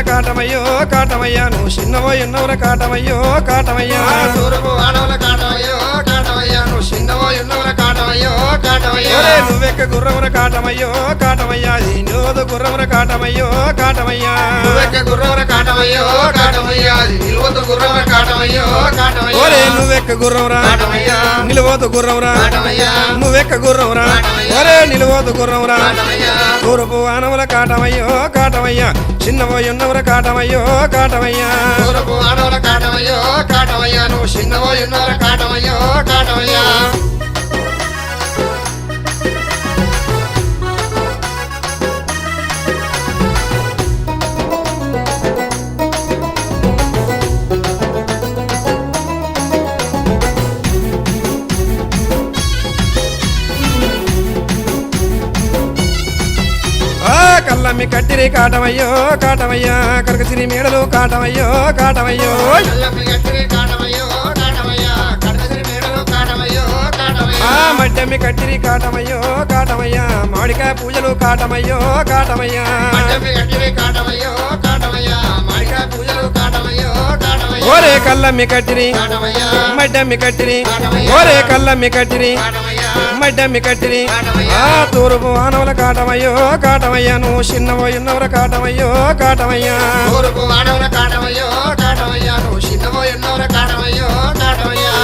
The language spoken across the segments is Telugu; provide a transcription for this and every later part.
కాటమయ్యో కాటమయ్యా నువ్వు చిన్నవోయున్నవర కాటమయ్యో కాటమయ్యా తూర్పు వానవుల కాటమయ్యో కాటమయ్యా నువ్వు చిన్నవోయున్నవర కాటమయ్యో కాటమయ్యా నువ్వెక్క గుర్రవర కాటమయ్యో కాటమయ్యా నిలువదు గుర్రవర కాటమయ్యో కాటమయ్యా నువ్వెక్క గుర్రవర కాటమయ్యో కాటమయ్యా నిలువదు గుర్రవర కాటమయ్యో కాటమయ్యా నువ్వెక్క గుర్రవరా కాటమయ్యా నిలువదు గుర్రవరా కాటమయ్యా నువ్వెక్క గుర్రవరా నిలువదు గుర్రవరా కాటమయ్యా తూర్పు వానవుల కాటమయ్యో కాటమయ్యా చిన్నవోయున్నవర కాటమయ్యో కాటమయ్యా తూర్పు వానవుల కాటమయ్యో కాటమయ్యా నువ్వు చిన్నవోయున్నవర కాటమయ్యో కాటమయ్యా కల్లమ్మి కట్టిరి కాటమయ్యో కాటమయ్యా కరకసిరి మేడలు కాటమయ్యో కాటమయ్యో కల్లమ్మి కట్టిరి కాటమయ్యో కాటమయ్యా కడకసిరి మేడలు కాటమయ్యో కాటమయ్యా మడ్డమ్మి కట్టిరి కాటమయ్యో కాటమయ్యా మామిడికాయ పూజలు కాటమయ్యో కాటమయ్యా మడ్డమ్మి కట్టిరి కాటమయ్యో కాటమయ్యా మామిడికాయ పూజలు కాటమయ్యో కాటమయ్యా ఓరే కల్లమ్మి కట్టిరి కాటమయ్యా మడ్డమ్మి కట్టిరి కాటమయ్యా ఓరే కల్లమ్మి కట్టిరి కాటమయ్యా మడ్డమ్మి కట్టిరి కాటమయ్యా తూర్పు వానవుల కాటమయ్యో కాటమయ్యా నువ్వు చిన్నవోయున్నవర కాటమయ్యో కాటమయ్యా తూర్పు వానవుల కాటమయ్యో కాటమయ్యా నువ్వు చిన్నవోయున్నవర కాటమయ్యో కాటమయ్యా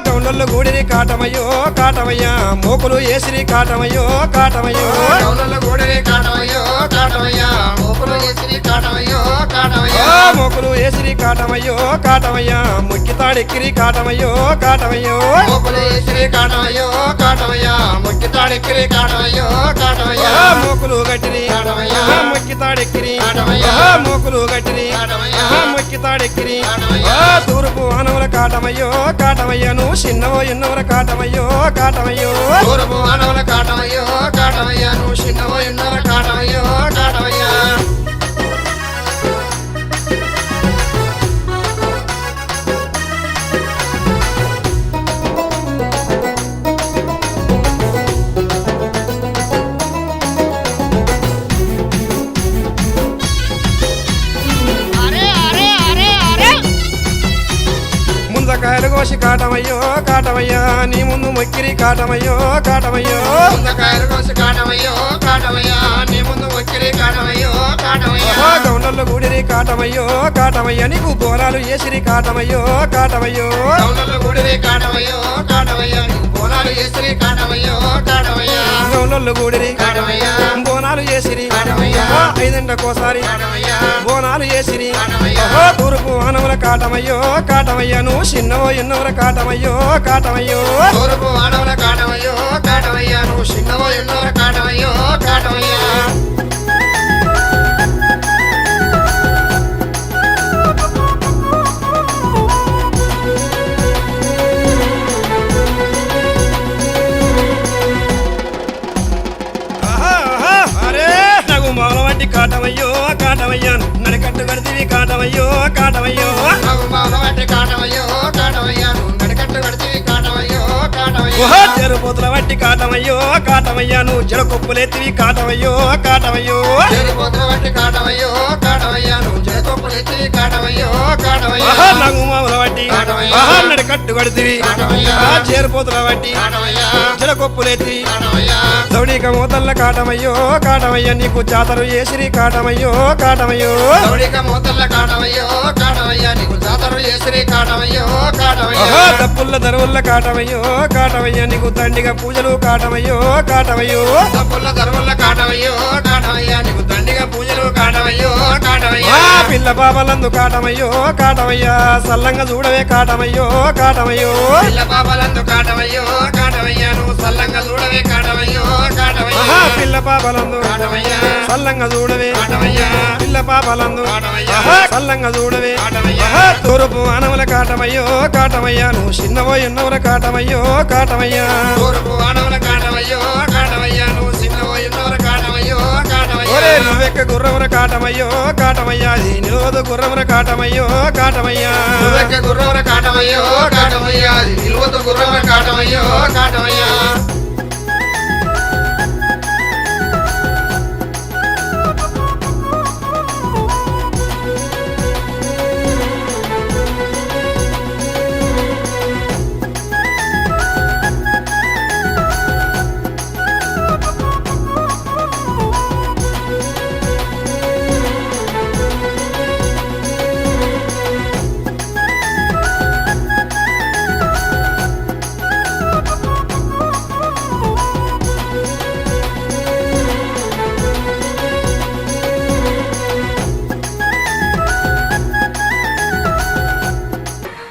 గౌండల్లో గూడిరి కాటమయ్యో కాటమయ్యా మోకులు ఏసిరి కాటమయ్యో కాటమయ్యో గౌనల్ల గూడెరి కాటమయ్యో కాటమయ్యా మోపులు చేసిరి కాటమయ్యో కాటమయ్యా మోకులు ఏసిరి కాటమయ్యో కాటమయ్యా ముక్కి తాడెక్కిరి కాటమయ్యో కాటమయ్యో మోపులు చేసిరి కాటమయ్యో కాటమయ్యా ముక్కి తాడెక్కిరి కాటమయ్యో కాటమయ్యా మోకులు గట్టిరి కాటమయ్యా ముక్కి తాడెక్కిరి కాటమయ్యా మోకులు గట్టిరి కాటమయ్యా ముక్కి తాడెక్కిరి కాటమయ్యా తూర్పు వానవుల కాటమయ్యో కాటమయ్యా నువ్వు చిన్నవోయున్నవర కాటమయ్యో కాటమయ్యో తూర్పు వానవుల కాటమయ్యో కాటమయ్యా నువ్వు చిన్నవోయున్నవర కాటమయ్యో కాటమయ్యా ముందకాయలు కోసి కాటమయ్యో కాటమయ్యా నీ ముందు మొక్కిరి కాటమయ్యో కాటమయ్యో ముందకాయలు కోసి కాటమయ్యో కాటమయ్యా నీ ముందు వచ్చిరి కాటమయ్యో కాటమయ్యా గౌండల్లో గూడిరి కాటమయ్యో కాటమయ్యా నీకు బోనాలు ఏసిరి కాటమయ్యో కాటమయ్యో గౌనల్ల గూడెరి కాటమయ్యో కాటమయ్యా నీకు బోనాలు చేసిరి కాటమయ్యో కాటమయ్యా గౌండల్లో గూడిరి కాటమయ్యా బోనాలు ఏసిరి కాటమయ్యా ఐదండకోసారి కాటమయ్యా బోనాలు ఏసిరి కాటమయ్యా తూర్పు వానవుల కాటమయ్యో కాటమయ్యా నువ్వు చిన్నవోయున్నవర కాటమయ్యో కాటమయ్యో తూర్పు వానవుల కాటమయ్యో కాటమయ్యా నువ్వు చిన్నవోయున్నవర కాటమయ్యో కాటమయ్యా అరే నగు మొగల వంటి కాటమయ్యో కాటమయ్యా నడికట్టు కడితివి కాటమయ్యో కాటమయ్యో నాకు మానవాటి కాటమయ్యో కాటమయ్యా నువ్వు నడికట్టు కడితివి కాటమయ్యో కాటమయ్యా చెరుపోతుల వంటి కాటమయ్యో కాటమయ్యా నువ్వు జడకొప్పులెత్తివి కాటమయ్యో కాటమయ్యో చెరుపోతుల వంటి కాటమయ్యో కాటమయ్యా నువ్వు జడకొప్పులు ఎత్తివి కాటమయ్యో కాటమయ్యా నగు మొగల వంటి కాటమయ్యా. నడికట్టు కడితివి కాటమయ్యా. చేరుపోతుల వంటి కాటమయ్యా జడకొప్పులెత్తి కాటమయ్యా దౌడిక మూతల్ల కాటమయ్యో కాటమయ్యా నీకు జాతరు ఏసిరి కాటమయ్యో కాటమయ్యో దౌడిక మూతల్ల కాటమయ్యో కాటమయ్యా నీకు జాతర చేసిరి కాటమయ్యో కాటమయ్యా తప్పుల్ల దరువుల్ల కాటమయ్యో కాటమయ్యా నీకు దండిగా పూజలు కాటమయ్యో కాటమయ్యో తప్పుల ధర్మల్ల కాటమయ్యో కాటమయ్యా నీకు దండిగా పూజలు కాటమయ్యో కాటమయ్యా పిల్ల బాబలందు కాటమయ్యో కాటమయ్యా సల్లంగా చూడవే కాటమయ్యో కాటమయ్యో పిల్ల పాపలందు కాటమయ్యో కాటమయ్యా నువ్వు సల్లంగా చూడవే కాటమయ్యో కాటమయ్యా పిల్ల బాబలందు కాటమయ్యా సల్లంగా చూడవే కాటమయ్యా పిల్ల పాపలందు కాటమయ్యా సల్లంగా చూడవే కాటమయ్యా తూర్పు వానవుల కాటమయ్యో కాటమయ్యా నువ్వు చిన్నవోయున్నవర కాటమయ్యో కాటమయ్యా తూర్పు వానవుల కాటమయ్యో కాటమయ్యా నువ్వు చిన్నవోయున్నవర కాటమయ్యో కాటమయ్యా ఒరే నువ్వెక్క గుర్రవర కాటమయ్యో కాటమయ్యాది నిలువదు గుర్రమున కాటమయ్యో కాటమయ్యా గుర్రవర కాటమయ్యో కాటమయ్యా నిలువతు గుర్రవర కాటమయ్యో కాటమయ్యా